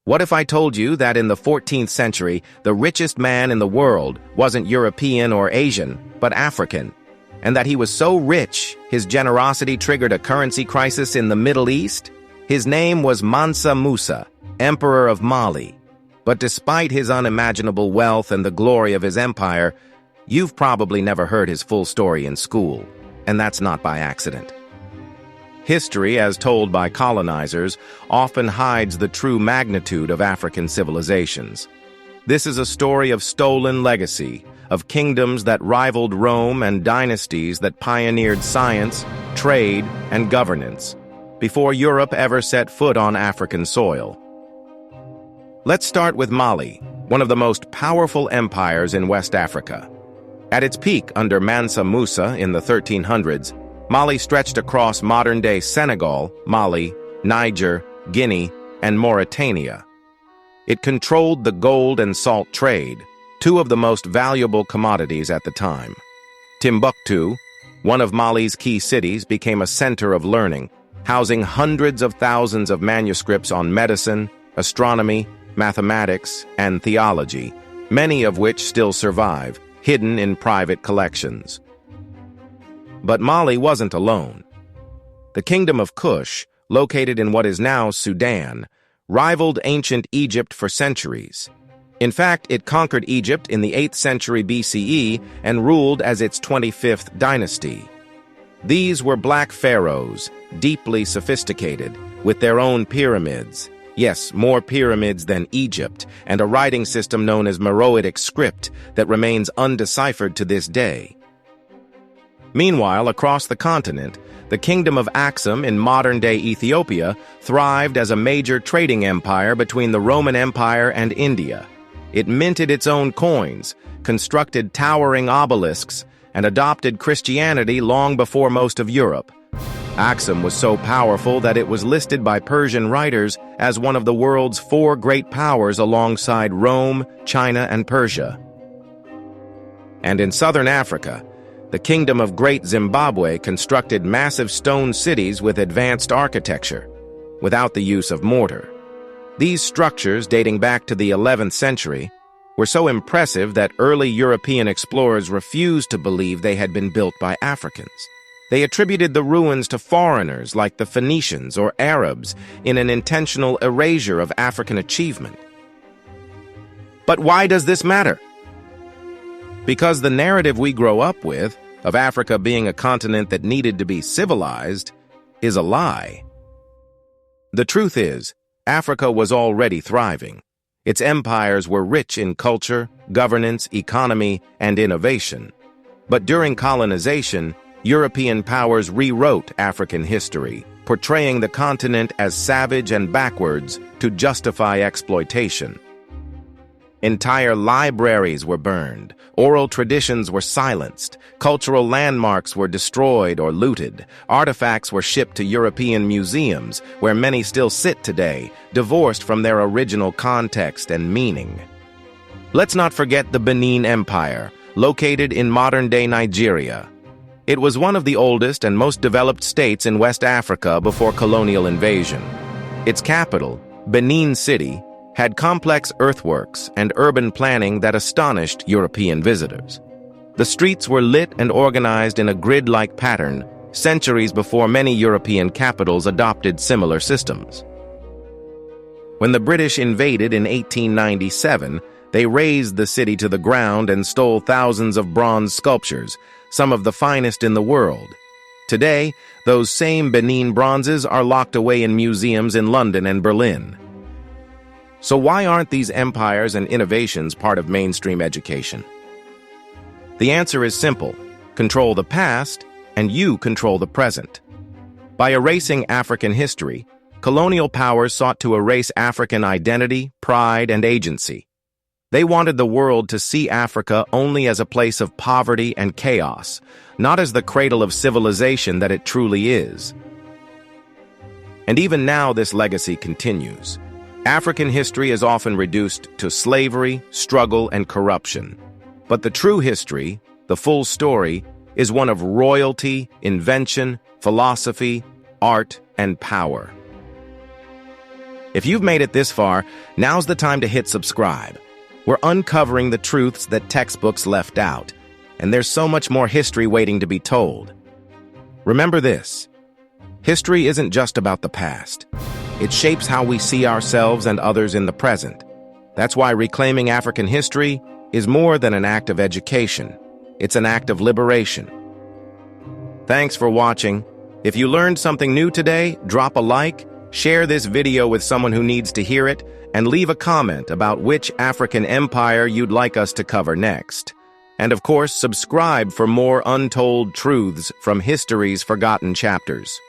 What if I told you that in the 14th century, the richest man in the world wasn't European or Asian, but African, and that he was so rich, his generosity triggered a currency crisis in the Middle East? His name was Mansa Musa, Emperor of Mali. But despite his unimaginable wealth and the glory of his empire, you've probably never heard his full story in school, and that's not by accident. History, as told by colonizers, often hides the true magnitude of African civilizations. This is a story of stolen legacy, of kingdoms that rivaled Rome and dynasties that pioneered science, trade, and governance, before Europe ever set foot on African soil. Let's start with Mali, one of the most powerful empires in West Africa. At its peak under Mansa Musa in the 1300s, Mali stretched across modern-day Senegal, Mali, Niger, Guinea, and Mauritania. It controlled the gold and salt trade, two of the most valuable commodities at the time. Timbuktu, one of Mali's key cities, became a center of learning, housing hundreds of thousands of manuscripts on medicine, astronomy, mathematics, and theology, many of which still survive, hidden in private collections. But Mali wasn't alone. The Kingdom of Kush, located in what is now Sudan, rivaled ancient Egypt for centuries. In fact, it conquered Egypt in the 8th century BCE and ruled as its 25th dynasty. These were black pharaohs, deeply sophisticated, with their own pyramids. Yes, more pyramids than Egypt, and a writing system known as Meroitic script that remains undeciphered to this day. Meanwhile, across the continent, the Kingdom of Aksum in modern-day Ethiopia thrived as a major trading empire between the Roman Empire and India. It minted its own coins, constructed towering obelisks, and adopted Christianity long before most of Europe. Aksum was so powerful that it was listed by Persian writers as one of the world's 4 great powers alongside Rome, China, and Persia. And in southern Africa, the Kingdom of Great Zimbabwe constructed massive stone cities with advanced architecture, without the use of mortar. These structures, dating back to the 11th century, were so impressive that early European explorers refused to believe they had been built by Africans. They attributed the ruins to foreigners like the Phoenicians or Arabs in an intentional erasure of African achievement. But why does this matter? Because the narrative we grow up with, of Africa being a continent that needed to be civilized, is a lie. The truth is, Africa was already thriving. Its empires were rich in culture, governance, economy, and innovation. But during colonization, European powers rewrote African history, portraying the continent as savage and backwards to justify exploitation. Entire libraries were burned, oral traditions were silenced, cultural landmarks were destroyed or looted, artifacts were shipped to European museums, where many still sit today, divorced from their original context and meaning. Let's not forget the Benin Empire, located in modern-day Nigeria. It was one of the oldest and most developed states in West Africa before colonial invasion. Its capital, Benin City, had complex earthworks and urban planning that astonished European visitors. The streets were lit and organized in a grid-like pattern, centuries before many European capitals adopted similar systems. When the British invaded in 1897, they razed the city to the ground and stole thousands of bronze sculptures, some of the finest in the world. Today, those same Benin bronzes are locked away in museums in London and Berlin. So why aren't these empires and innovations part of mainstream education? The answer is simple. Control the past, and you control the present. By erasing African history, colonial powers sought to erase African identity, pride, and agency. They wanted the world to see Africa only as a place of poverty and chaos, not as the cradle of civilization that it truly is. And even now this legacy continues. African history is often reduced to slavery, struggle, and corruption. But the true history, the full story, is one of royalty, invention, philosophy, art, and power. If you've made it this far, now's the time to hit subscribe. We're uncovering the truths that textbooks left out, and there's so much more history waiting to be told. Remember this: history isn't just about the past. It shapes how we see ourselves and others in the present. That's why reclaiming African history is more than an act of education. It's an act of liberation. Thanks for watching. If you learned something new today, drop a like, share this video with someone who needs to hear it, and leave a comment about which African empire you'd like us to cover next. And of course, subscribe for more untold truths from history's forgotten chapters.